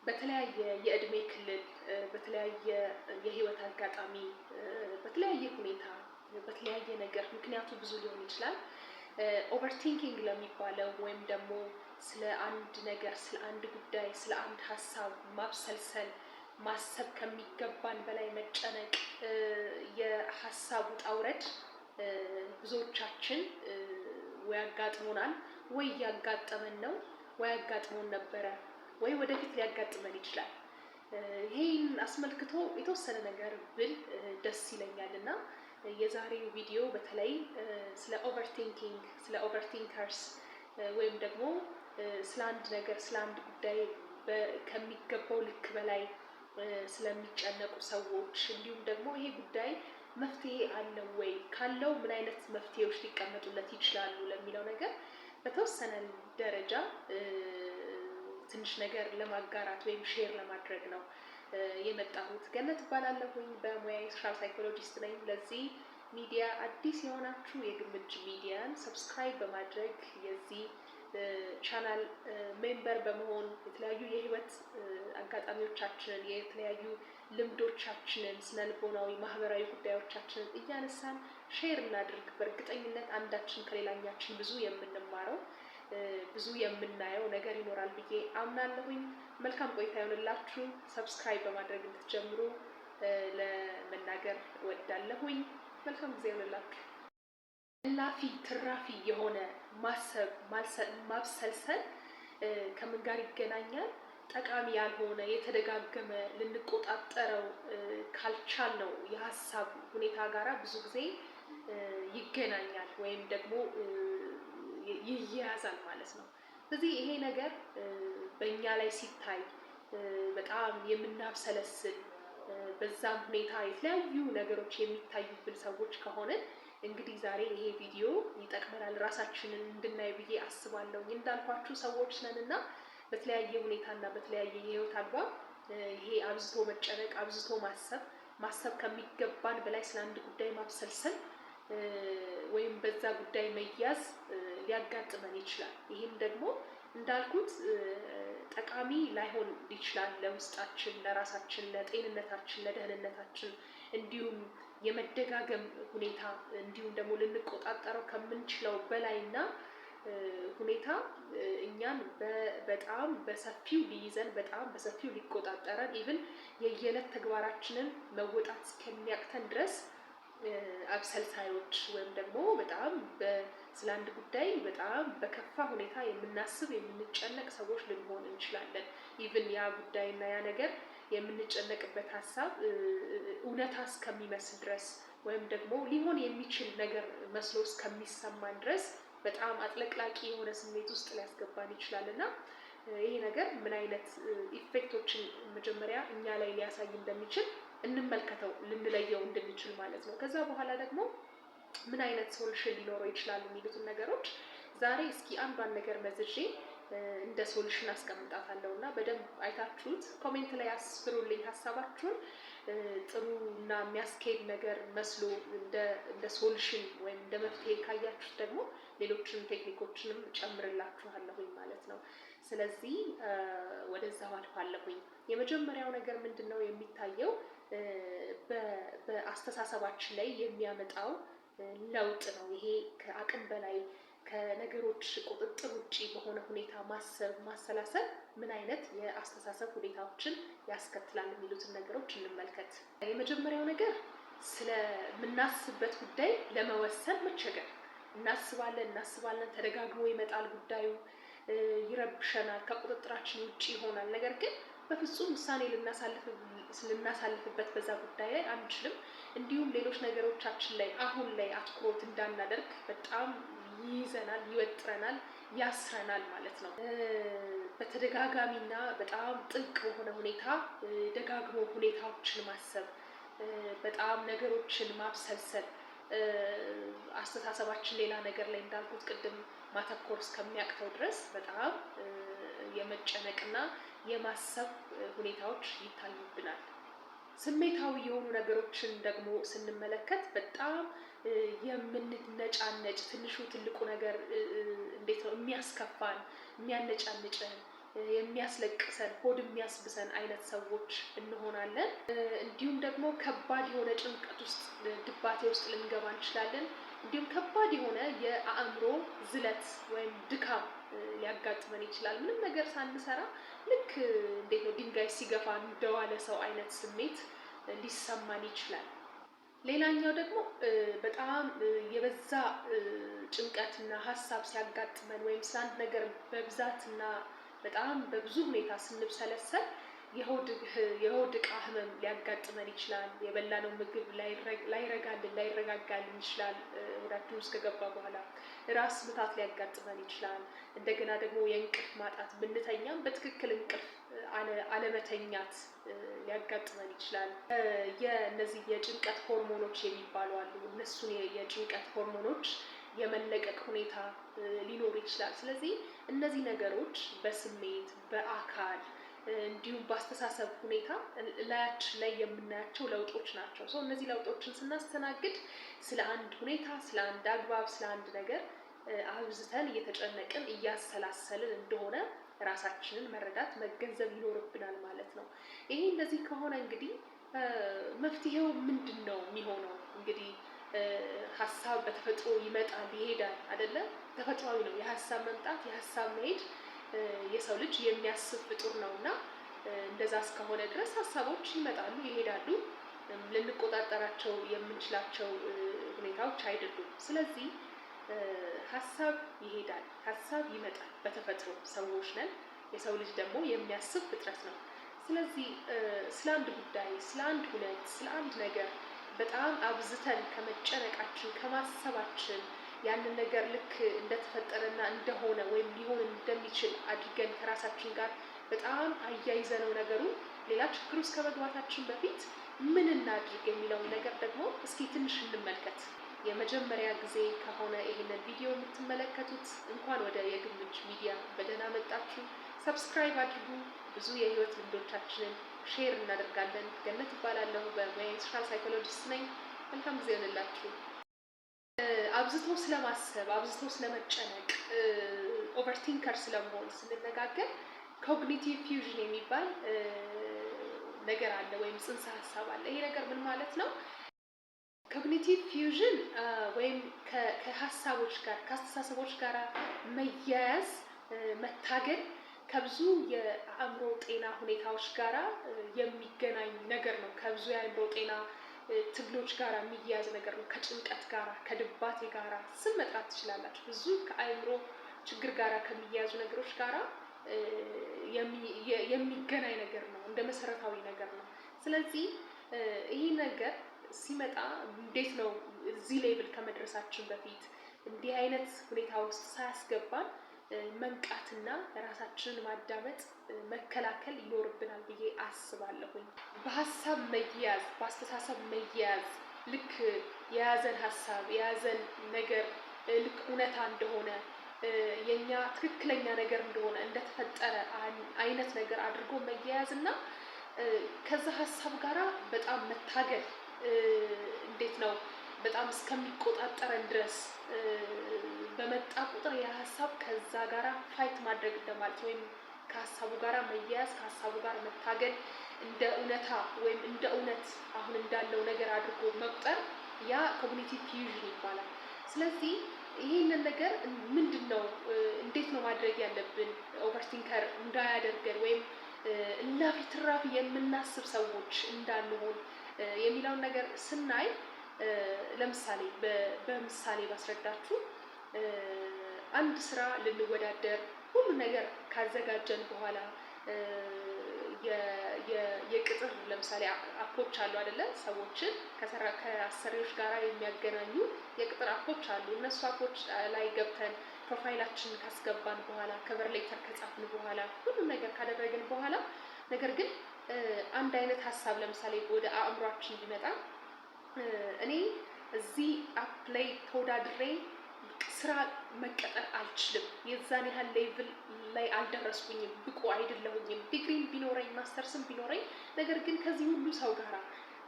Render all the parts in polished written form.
በተለያየ የእድሜ ክልል በተለያየ የህይወት አጋጣሚ በተለያየ ሁኔታ በተለያየ ነገር ምክንያቱ ብዙ ሊሆን ይችላል። ኦቨርቲንኪንግ ለሚባለው ወይም ደግሞ ስለ አንድ ነገር፣ ስለ አንድ ጉዳይ፣ ስለ አንድ ሀሳብ ማብሰልሰል፣ ማሰብ ከሚገባን በላይ መጨነቅ፣ የሀሳብ ውጣ ውረድ ብዙዎቻችን ወይ አጋጥሞናል ወይ ያጋጠመን ነው ወይ አጋጥሞን ነበረ ወይ ወደፊት ሊያጋጥመን ይችላል። ይሄን አስመልክቶ የተወሰነ ነገር ብል ደስ ይለኛል እና የዛሬው ቪዲዮ በተለይ ስለ ኦቨርቲንኪንግ፣ ስለ ኦቨርቲንከርስ ወይም ደግሞ ስለ አንድ ነገር፣ ስለ አንድ ጉዳይ ከሚገባው ልክ በላይ ስለሚጨነቁ ሰዎች እንዲሁም ደግሞ ይሄ ጉዳይ መፍትሄ አለው ወይ፣ ካለው ምን አይነት መፍትሄዎች ሊቀመጡለት ይችላሉ ለሚለው ነገር በተወሰነ ደረጃ ትንሽ ነገር ለማጋራት ወይም ሼር ለማድረግ ነው የመጣሁት። ገነት እባላለሁኝ። በሙያዬ ሶሻል ሳይኮሎጂስት ነኝ። ለዚህ ሚዲያ አዲስ የሆናችሁ የግምጅ ሚዲያን ሰብስክራይብ በማድረግ የዚህ ቻናል ሜምበር በመሆን የተለያዩ የህይወት አጋጣሚዎቻችንን፣ የተለያዩ ልምዶቻችንን፣ ስነልቦናዊ ማህበራዊ ጉዳዮቻችንን እያነሳን ሼር እናድርግ። በእርግጠኝነት አንዳችን ከሌላኛችን ብዙ የምንማረው ብዙ የምናየው ነገር ይኖራል ብዬ አምናለሁኝ። መልካም ቆይታ ይሆንላችሁ። ሰብስክራይብ በማድረግ እንድትጀምሩ ለመናገር እወዳለሁኝ። መልካም ጊዜ ይሆንላችሁ። እላፊ ትራፊ የሆነ ማሰብ፣ ማብሰልሰል ከምን ጋር ይገናኛል? ጠቃሚ ያልሆነ የተደጋገመ ልንቆጣጠረው ካልቻልነው የሀሳብ ሁኔታ ጋራ ብዙ ጊዜ ይገናኛል ወይም ደግሞ ይያያዛል ማለት ነው። ስለዚህ ይሄ ነገር በእኛ ላይ ሲታይ በጣም የምናብሰለስል በዛም ሁኔታ የተለያዩ ነገሮች የሚታዩብን ሰዎች ከሆነ እንግዲህ ዛሬ ይሄ ቪዲዮ ይጠቅመናል፣ ራሳችንን እንድናይ ብዬ አስባለሁ። እንዳልኳችሁ ሰዎች ነንና በተለያየ ሁኔታና በተለያየ የህይወት አግባብ ይሄ አብዝቶ መጨነቅ፣ አብዝቶ ማሰብ ከሚገባን በላይ ስለ አንድ ጉዳይ ማብሰልሰል ወይም በዛ ጉዳይ መያዝ ሊያጋጥመን ይችላል። ይህም ደግሞ እንዳልኩት ጠቃሚ ላይሆን ይችላል ለውስጣችን፣ ለራሳችን፣ ለጤንነታችን፣ ለደህንነታችን እንዲሁም የመደጋገም ሁኔታ እንዲሁም ደግሞ ልንቆጣጠረው ከምንችለው በላይና ሁኔታ እኛን በጣም በሰፊው ሊይዘን፣ በጣም በሰፊው ሊቆጣጠረን ኢቭን የየዕለት ተግባራችንን መወጣት እስከሚያቅተን ድረስ አብሰልሳዮች ወይም ደግሞ በጣም ስለ አንድ ጉዳይ በጣም በከፋ ሁኔታ የምናስብ የምንጨነቅ ሰዎች ልንሆን እንችላለን። ኢቭን ያ ጉዳይና ያ ነገር የምንጨነቅበት ሀሳብ እውነታ እስከሚመስል ድረስ ወይም ደግሞ ሊሆን የሚችል ነገር መስሎ እስከሚሰማን ድረስ በጣም አጥለቅላቂ የሆነ ስሜት ውስጥ ሊያስገባን ይችላል እና ይሄ ነገር ምን አይነት ኢፌክቶችን መጀመሪያ እኛ ላይ ሊያሳይ እንደሚችል እንመልከተው፣ ልንለየው እንድንችል ማለት ነው። ከዛ በኋላ ደግሞ ምን አይነት ሶሉሽን ሊኖረው ይችላል የሚሉትን ነገሮች ዛሬ እስኪ አንዷን ነገር መዝዤ እንደ ሶሉሽን አስቀምጣታለሁ እና በደንብ አይታችሁት ኮሜንት ላይ አስፍሩልኝ ሀሳባችሁን። ጥሩ እና የሚያስኬድ ነገር መስሎ እንደ ሶሉሽን ወይም እንደ መፍትሄ ካያችሁት ደግሞ ሌሎችን ቴክኒኮችንም ጨምርላችኋለሁኝ ማለት ነው። ስለዚህ ወደዛው አልፋለሁኝ። የመጀመሪያው ነገር ምንድነው የሚታየው በአስተሳሰባችን ላይ የሚያመጣው ለውጥ ነው። ይሄ ከአቅም በላይ ከነገሮች ቁጥጥር ውጪ በሆነ ሁኔታ ማሰብ፣ ማሰላሰል ምን አይነት የአስተሳሰብ ሁኔታዎችን ያስከትላል የሚሉትን ነገሮች እንመልከት። የመጀመሪያው ነገር ስለምናስብበት ጉዳይ ለመወሰን መቸገር። እናስባለን፣ ተደጋግሞ ይመጣል ጉዳዩ፣ ይረብሸናል፣ ከቁጥጥራችን ውጪ ይሆናል። ነገር ግን በፍጹም ውሳኔ ልናሳልፍበት በዛ ጉዳይ ላይ አንችልም። እንዲሁም ሌሎች ነገሮቻችን ላይ አሁን ላይ አትኩሮት እንዳናደርግ በጣም ይይዘናል፣ ይወጥረናል፣ ያስረናል ማለት ነው። በተደጋጋሚና በጣም ጥልቅ በሆነ ሁኔታ ደጋግሞ ሁኔታዎችን ማሰብ፣ በጣም ነገሮችን ማብሰልሰል፣ አስተሳሰባችን ሌላ ነገር ላይ እንዳልኩት ቅድም ማተኮር እስከሚያቅተው ድረስ በጣም የመጨነቅና የማሰብ ሁኔታዎች ይታዩብናል። ስሜታዊ የሆኑ ነገሮችን ደግሞ ስንመለከት በጣም የምንነጫነጭ፣ ትንሹ ትልቁ ነገር እንዴት ነው የሚያስከፋን፣ የሚያነጫንጨን፣ የሚያስለቅሰን ሆድ የሚያስብሰን አይነት ሰዎች እንሆናለን። እንዲሁም ደግሞ ከባድ የሆነ ጭንቀት ውስጥ ድባቴ ውስጥ ልንገባ እንችላለን። እንዲሁም ከባድ የሆነ የአእምሮ ዝለት ወይም ድካም ሊያጋጥመን ይችላል። ምንም ነገር ሳንሰራ ልክ እንዴት ነው ድንጋይ ሲገፋ እንደዋለ ሰው አይነት ስሜት ሊሰማን ይችላል። ሌላኛው ደግሞ በጣም የበዛ ጭንቀትና ሀሳብ ሲያጋጥመን ወይም ስለ አንድ ነገር በብዛትና በጣም በብዙ ሁኔታ ስንብሰለሰል የሆድ ዕቃ ህመም ሊያጋጥመን ይችላል። የበላነው ምግብ ላይረጋጋልን ይችላል። ሆዳችን ውስጥ ከገባ በኋላ ራስ ምታት ሊያጋጥመን ይችላል። እንደገና ደግሞ የእንቅልፍ ማጣት፣ ብንተኛም በትክክል እንቅልፍ አለመተኛት ሊያጋጥመን ይችላል። የእነዚህ የጭንቀት ሆርሞኖች የሚባሉ አሉ። እነሱን የጭንቀት ሆርሞኖች የመለቀቅ ሁኔታ ሊኖር ይችላል። ስለዚህ እነዚህ ነገሮች በስሜት በአካል እንዲሁም በአስተሳሰብ ሁኔታ ላያችን ላይ የምናያቸው ለውጦች ናቸው። እነዚህ ለውጦችን ስናስተናግድ ስለ አንድ ሁኔታ፣ ስለ አንድ አግባብ፣ ስለ አንድ ነገር አብዝተን እየተጨነቅን እያሰላሰልን እንደሆነ ራሳችንን መረዳት መገንዘብ ይኖርብናል ማለት ነው። ይሄ እንደዚህ ከሆነ እንግዲህ መፍትሄው ምንድን ነው የሚሆነው? እንግዲህ ሀሳብ በተፈጥሮ ይመጣል ይሄዳል አይደለ? ተፈጥሯዊ ነው የሀሳብ መምጣት የሀሳብ መሄድ። የሰው ልጅ የሚያስብ ፍጡር ነው እና እንደዛ እስከሆነ ድረስ ሀሳቦች ይመጣሉ ይሄዳሉ። ልንቆጣጠራቸው የምንችላቸው ሁኔታዎች አይደሉም። ስለዚህ ሀሳብ ይሄዳል፣ ሀሳብ ይመጣል። በተፈጥሮ ሰዎች ነን። የሰው ልጅ ደግሞ የሚያስብ ፍጥረት ነው። ስለዚህ ስለ አንድ ጉዳይ፣ ስለ አንድ ሁነት፣ ስለ አንድ ነገር በጣም አብዝተን ከመጨነቃችን ከማሰባችን ያንን ነገር ልክ እንደተፈጠረና እንደሆነ ወይም ሊሆን እንደሚችል አድርገን ከራሳችን ጋር በጣም አያይዘነው ነገሩ ሌላ ችግር ውስጥ ከመግባታችን በፊት ምን እናድርግ የሚለውን ነገር ደግሞ እስኪ ትንሽ እንመልከት። የመጀመሪያ ጊዜ ከሆነ ይህንን ቪዲዮ የምትመለከቱት እንኳን ወደ የግምጅ ሚዲያ በደህና መጣችሁ። ሰብስክራይብ አድርጉ። ብዙ የህይወት ልምዶቻችንን ሼር እናደርጋለን። ገነት እባላለሁ። በሙያዬ ሶሻል ሳይኮሎጂስት ነኝ። መልካም ጊዜ ይሆንላችሁ። አብዝቶ ስለማሰብ አብዝቶ ስለመጨነቅ ኦቨርቲንከር ስለመሆን ስንነጋገር ኮግኒቲቭ ፊውዥን የሚባል ነገር አለ ወይም ጽንሰ ሀሳብ አለ። ይሄ ነገር ምን ማለት ነው? ኮግኒቲቭ ፊውዥን ወይም ከሀሳቦች ጋር ከአስተሳሰቦች ጋር መያያዝ መታገል ከብዙ የአእምሮ ጤና ሁኔታዎች ጋር የሚገናኝ ነገር ነው። ከብዙ የአእምሮ ጤና ትግሎች ጋር የሚያያዝ ነገር ነው። ከጭንቀት ጋር፣ ከድባቴ ጋር ስም መጥራት ትችላላችሁ። ብዙ ከአእምሮ ችግር ጋር ከሚያያዙ ነገሮች ጋር የሚገናኝ ነገር ነው። እንደ መሰረታዊ ነገር ነው። ስለዚህ ይህ ነገር ሲመጣ እንዴት ነው እዚህ ሌብል ከመድረሳችን በፊት እንዲህ አይነት ሁኔታ ውስጥ ሳያስገባን መንቃትና ራሳችንን ማዳመጥ መከላከል ይኖርብናል ብዬ አስባለሁኝ። በሀሳብ መያዝ፣ በአስተሳሰብ መያዝ ልክ የያዘን ሀሳብ የያዘን ነገር ልክ እውነታ እንደሆነ የኛ ትክክለኛ ነገር እንደሆነ እንደተፈጠረ አይነት ነገር አድርጎ መያያዝ እና ከዛ ሀሳብ ጋራ በጣም መታገል እንዴት ነው በጣም እስከሚቆጣጠረን ድረስ በመጣ ቁጥር የሀሳብ ከዛ ጋራ ፋይት ማድረግ እንደማለት ወይም ከሀሳቡ ጋራ መያያዝ ከሀሳቡ ጋር መታገል እንደ እውነታ ወይም እንደ እውነት አሁን እንዳለው ነገር አድርጎ መቁጠር ያ ኮግኒቲቭ ፊውዥን ይባላል። ስለዚህ ይሄንን ነገር ምንድን ነው እንዴት ነው ማድረግ ያለብን ኦቨርቲንከር እንዳያደርገን ወይም እላፊ ትራፊ የምናስብ ሰዎች እንዳንሆን የሚለውን ነገር ስናይ ለምሳሌ በምሳሌ ባስረዳችሁ አንድ ስራ ልንወዳደር ሁሉ ነገር ካዘጋጀን በኋላ የቅጥር ለምሳሌ አፖች አሉ አይደለ? ሰዎችን ከአሰሪዎች ጋር የሚያገናኙ የቅጥር አፖች አሉ። እነሱ አፖች ላይ ገብተን ፕሮፋይላችንን ካስገባን በኋላ ከቨር ሌተር ከጻፍን በኋላ ሁሉም ነገር ካደረግን በኋላ ነገር ግን አንድ አይነት ሀሳብ ለምሳሌ ወደ አእምሯችን ቢመጣ እኔ እዚህ አፕ ላይ ተወዳድሬ ስራ መቀጠር አልችልም፣ የዛን ያህል ሌቭል ላይ አልደረስኩኝም፣ ብቁ አይደለሁኝም፣ ዲግሪም ቢኖረኝ ማስተርስም ቢኖረኝ ነገር ግን ከዚህ ሁሉ ሰው ጋር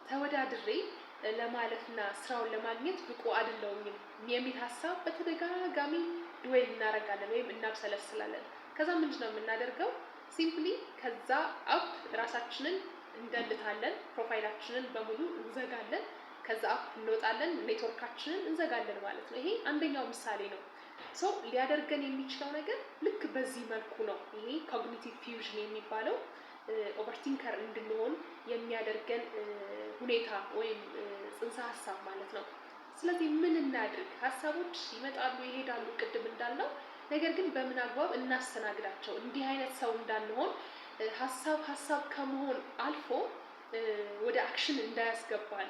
ተወዳድሬ ለማለፍና ስራውን ለማግኘት ብቁ አይደለሁኝም የሚል ሀሳብ በተደጋጋሚ ድዌል እናደርጋለን ወይም እናብሰለስላለን። ከዛ ምንድን ነው የምናደርገው? ሲምፕሊ ከዛ አፕ ራሳችንን እንደልታለን፣ ፕሮፋይላችንን በሙሉ እንዘጋለን፣ ከዛ አፕ እንወጣለን፣ ኔትወርካችንን እንዘጋለን ማለት ነው። ይሄ አንደኛው ምሳሌ ነው። ሶ ሊያደርገን የሚችለው ነገር ልክ በዚህ መልኩ ነው። ይሄ ኮግኒቲቭ ፊውዥን የሚባለው ኦቨርቲንከር እንድንሆን የሚያደርገን ሁኔታ ወይም ጽንሰ ሀሳብ ማለት ነው። ስለዚህ ምን እናድርግ? ሀሳቦች ይመጣሉ ይሄዳሉ፣ ቅድም እንዳልነው። ነገር ግን በምን አግባብ እናስተናግዳቸው? እንዲህ አይነት ሰው እንዳንሆን ሀሳብ ከመሆን አልፎ ወደ አክሽን እንዳያስገባን፣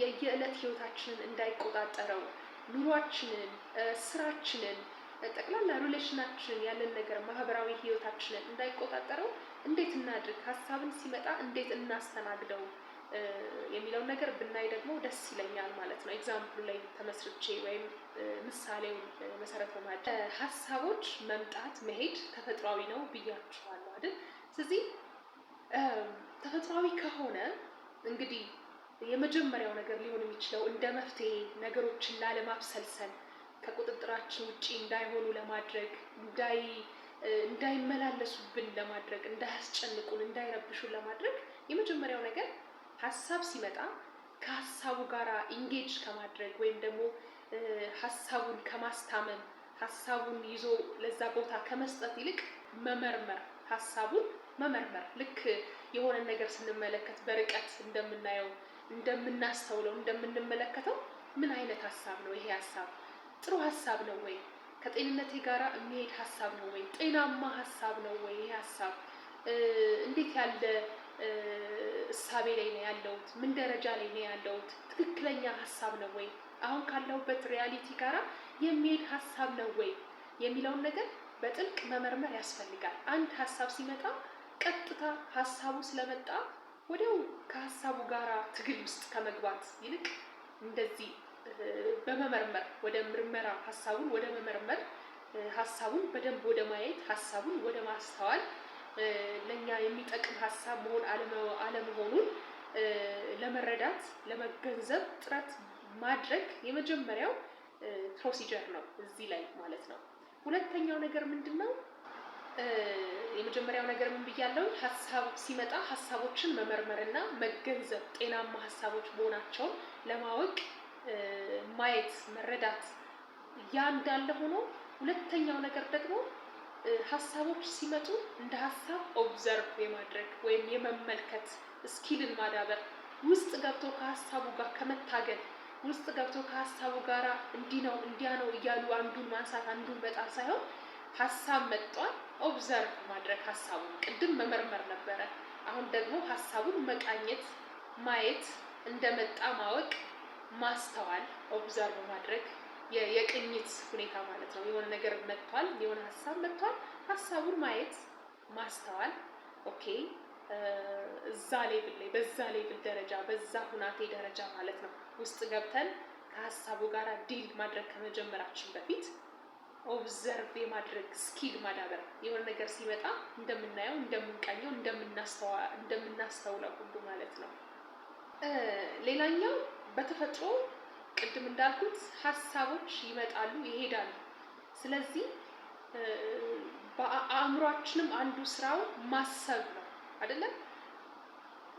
የየዕለት ህይወታችንን እንዳይቆጣጠረው፣ ኑሯችንን፣ ስራችንን፣ ጠቅላላ ሪሌሽናችንን፣ ያለን ነገር ማህበራዊ ህይወታችንን እንዳይቆጣጠረው እንዴት እናድርግ? ሀሳብን ሲመጣ እንዴት እናስተናግደው የሚለውን ነገር ብናይ ደግሞ ደስ ይለኛል ማለት ነው። ኤግዛምፕሉ ላይ ተመስርቼ ወይም ምሳሌውን መሰረት በማድረግ ሀሳቦች መምጣት መሄድ ተፈጥሯዊ ነው ብያችኋለሁ አይደል? ስለዚህ ተፈጥሯዊ ከሆነ እንግዲህ የመጀመሪያው ነገር ሊሆን የሚችለው እንደ መፍትሄ ነገሮችን ላለማብሰልሰል፣ ከቁጥጥራችን ውጪ እንዳይሆኑ ለማድረግ፣ እንዳይመላለሱብን ለማድረግ፣ እንዳያስጨንቁን፣ እንዳይረብሹን ለማድረግ የመጀመሪያው ነገር ሀሳብ ሲመጣ ከሀሳቡ ጋር ኢንጌጅ ከማድረግ ወይም ደግሞ ሀሳቡን ከማስታመን፣ ሀሳቡን ይዞ ለዛ ቦታ ከመስጠት ይልቅ መመርመር፣ ሀሳቡን መመርመር። ልክ የሆነ ነገር ስንመለከት በርቀት እንደምናየው፣ እንደምናስተውለው፣ እንደምንመለከተው ምን አይነት ሀሳብ ነው? ይሄ ሀሳብ ጥሩ ሀሳብ ነው ወይ? ከጤንነቴ ጋር የሚሄድ ሀሳብ ነው ወይ? ጤናማ ሀሳብ ነው ወይ? ይሄ ሀሳብ እንዴት ያለ እሳቤ ላይ ነው ያለሁት? ምን ደረጃ ላይ ነው ያለሁት? ትክክለኛ ሀሳብ ነው ወይ? አሁን ካለሁበት ሪያሊቲ ጋራ የሚሄድ ሀሳብ ነው ወይ የሚለውን ነገር በጥልቅ መመርመር ያስፈልጋል። አንድ ሀሳብ ሲመጣ ቀጥታ ሀሳቡ ስለመጣ ወዲያው ከሀሳቡ ጋራ ትግል ውስጥ ከመግባት ይልቅ እንደዚህ በመመርመር ወደ ምርመራ፣ ሀሳቡን ወደ መመርመር፣ ሀሳቡን በደንብ ወደ ማየት፣ ሀሳቡን ወደ ማስተዋል፣ ለኛ የሚጠቅም ሀሳብ መሆን አለመሆኑን ለመረዳት ለመገንዘብ ጥረት ማድረግ የመጀመሪያው ፕሮሲጀር ነው እዚህ ላይ ማለት ነው። ሁለተኛው ነገር ምንድነው? የመጀመሪያው ነገር ምን ብያለሁ? ሀሳብ ሲመጣ ሀሳቦችን መመርመርና መገንዘብ፣ ጤናማ ሀሳቦች መሆናቸውን ለማወቅ ማየት፣ መረዳት፣ ያ እንዳለ ሆኖ ሁለተኛው ነገር ደግሞ ሀሳቦች ሲመጡ እንደ ሀሳብ ኦብዘርቭ የማድረግ ወይም የመመልከት ስኪልን ማዳበር፣ ውስጥ ገብቶ ከሀሳቡ ጋር ከመታገል፣ ውስጥ ገብቶ ከሀሳቡ ጋር እንዲህ ነው እንዲያ ነው እያሉ አንዱን ማንሳት አንዱን መጣል ሳይሆን ሀሳብ መጥቷል፣ ኦብዘርቭ ማድረግ፣ ሀሳቡን ቅድም መመርመር ነበረ፣ አሁን ደግሞ ሀሳቡን መቃኘት፣ ማየት፣ እንደመጣ ማወቅ፣ ማስተዋል፣ ኦብዘርቭ ማድረግ፣ የቅኝት ሁኔታ ማለት ነው። የሆነ ነገር መጥቷል፣ የሆነ ሀሳብ መጥቷል፣ ሀሳቡን ማየት፣ ማስተዋል፣ ኦኬ እዛ ሌቭል ላይ በዛ ሌቭል ደረጃ በዛ ሁናቴ ደረጃ ማለት ነው ውስጥ ገብተን ከሀሳቡ ጋር ዲል ማድረግ ከመጀመራችን በፊት ኦብዘርቭ የማድረግ ስኪል ማዳበር፣ የሆነ ነገር ሲመጣ እንደምናየው፣ እንደምንቃኘው፣ እንደምናስተውለው ሁሉ ማለት ነው። ሌላኛው በተፈጥሮ ቅድም እንዳልኩት ሀሳቦች ይመጣሉ ይሄዳሉ። ስለዚህ በአእምሯችንም አንዱ ስራው ማሰብ ነው አይደለም?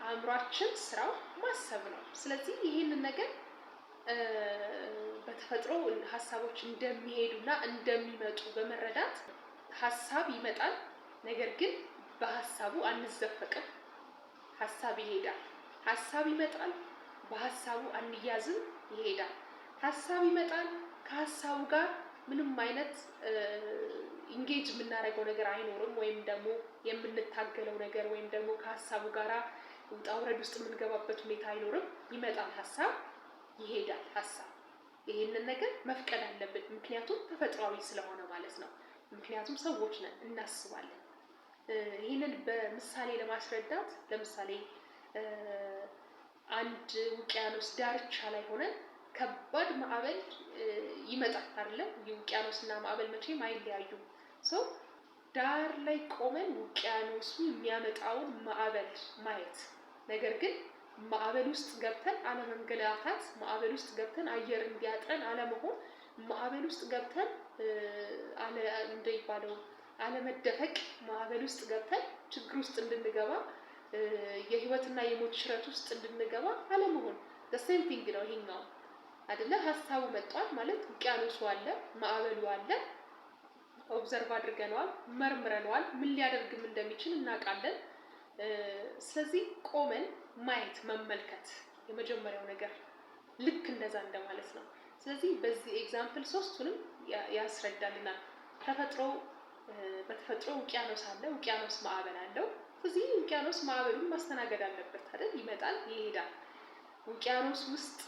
አእምሯችን ስራው ማሰብ ነው። ስለዚህ ይህንን ነገር በተፈጥሮ ሀሳቦች እንደሚሄዱና እንደሚመጡ በመረዳት ሀሳብ ይመጣል፣ ነገር ግን በሀሳቡ አንዘፈቅም። ሀሳብ ይሄዳል፣ ሀሳብ ይመጣል፣ በሀሳቡ አንያዝም፣ ይሄዳል። ሀሳብ ይመጣል፣ ከሀሳቡ ጋር ምንም አይነት ኢንጌጅ የምናደርገው ነገር አይኖርም፣ ወይም ደግሞ የምንታገለው ነገር ወይም ደግሞ ከሀሳቡ ጋር ውጣ ውረድ ውስጥ የምንገባበት ሁኔታ አይኖርም። ይመጣል ሀሳብ፣ ይሄዳል ሀሳብ። ይሄንን ነገር መፍቀድ አለብን፣ ምክንያቱም ተፈጥሯዊ ስለሆነ ማለት ነው። ምክንያቱም ሰዎች ነን፣ እናስባለን። ይህንን በምሳሌ ለማስረዳት ለምሳሌ አንድ ውቅያኖስ ዳርቻ ላይ ሆነን ከባድ ማዕበል ይመጣል አይደለም? የውቅያኖስና ማዕበል መቼም አይለያዩም። ሰው ዳር ላይ ቆመን ውቅያኖሱ የሚያመጣውን ማዕበል ማየት፣ ነገር ግን ማዕበል ውስጥ ገብተን አለመንገላታት፣ ማዕበል ውስጥ ገብተን አየር እንዲያጥረን አለመሆን፣ ማዕበል ውስጥ ገብተን እንደሚባለው አለመደፈቅ፣ ማዕበል ውስጥ ገብተን ችግር ውስጥ እንድንገባ የህይወትና የሞት ሽረት ውስጥ እንድንገባ አለመሆን። ሴም ቲንግ ነው ይሄኛው አይደለ? ሀሳቡ መጥቷል ማለት ውቅያኖሱ አለ፣ ማዕበሉ አለ፣ ኦብዘርቭ አድርገነዋል፣ መርምረነዋል፣ ምን ሊያደርግም እንደሚችል እናውቃለን። ስለዚህ ቆመን ማየት መመልከት የመጀመሪያው ነገር ልክ እንደዛ እንደማለት ነው። ስለዚህ በዚህ ኤግዛምፕል ሶስቱንም ያስረዳልናል። በተፈጥሮ ውቅያኖስ አለ፣ ውቅያኖስ ማዕበል አለው። ስለዚህ ውቅያኖስ ማዕበሉን ማስተናገድ አለበት አይደል? ይመጣል ይሄዳል። ውቅያኖስ ውስጥ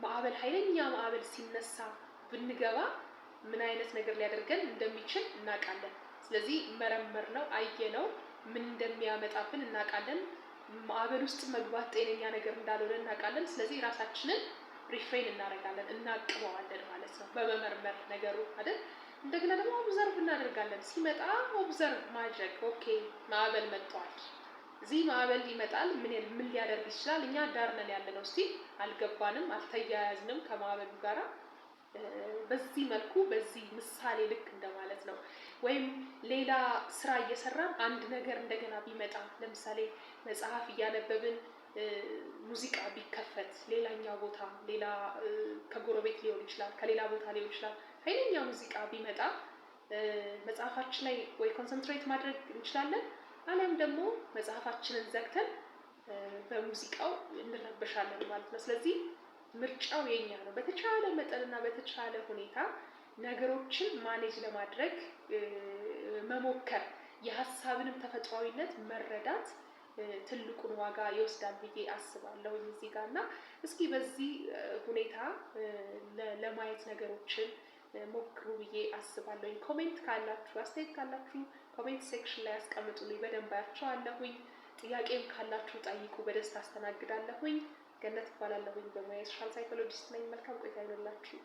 ማዕበል ኃይለኛ ማዕበል ሲነሳ ብንገባ ምን አይነት ነገር ሊያደርገን እንደሚችል እናውቃለን። ስለዚህ መረመር ነው፣ አየነው፣ ምን እንደሚያመጣብን እናውቃለን። ማዕበል ውስጥ መግባት ጤነኛ ነገር እንዳልሆነ እናውቃለን። ስለዚህ ራሳችንን ሪፍሬን እናደርጋለን፣ እናቅበዋለን ማለት ነው በመመርመር ነገሩ አይደል? እንደገና ደግሞ ኦብዘርቭ እናደርጋለን። ሲመጣ ኦብዘርቭ ማድረግ፣ ኦኬ ማዕበል መጥቷል፣ እዚህ ማዕበል ይመጣል፣ ምን ሊያደርግ ይችላል? እኛ ዳር ነን ያለነው፣ እስቲ አልገባንም፣ አልተያያዝንም ከማዕበሉ ጋራ። በዚህ መልኩ በዚህ ምሳሌ ልክ እንደማለት ነው። ወይም ሌላ ስራ እየሰራን አንድ ነገር እንደገና ቢመጣ፣ ለምሳሌ መጽሐፍ እያነበብን ሙዚቃ ቢከፈት ሌላኛው ቦታ፣ ሌላ ከጎረቤት ሊሆን ይችላል፣ ከሌላ ቦታ ሊሆን ይችላል፣ ኃይለኛ ሙዚቃ ቢመጣ መጽሐፋችን ላይ ወይ ኮንሰንትሬት ማድረግ እንችላለን፣ አሊያም ደግሞ መጽሐፋችንን ዘግተን በሙዚቃው እንረበሻለን ማለት ነው። ስለዚህ ምርጫው የኛ ነው። በተቻለ መጠንና በተቻለ ሁኔታ ነገሮችን ማኔጅ ለማድረግ መሞከር፣ የሀሳብንም ተፈጥሯዊነት መረዳት ትልቁን ዋጋ ይወስዳል ብዬ አስባለሁ እዚህ ጋር እና እስኪ በዚህ ሁኔታ ለማየት ነገሮችን ሞክሩ ብዬ አስባለሁ። ኮሜንት ካላችሁ፣ አስተያየት ካላችሁ ኮሜንት ሴክሽን ላይ አስቀምጡልኝ፣ በደንብ አያቸዋለሁኝ። ጥያቄም ካላችሁ ጠይቁ፣ በደስታ አስተናግዳለሁኝ። ገነት እባላለሁኝ፣ በሙያ ሶሻል ሳይኮሎጂስት ነኝ። መልካም ቆይታ ይሁንላችሁ።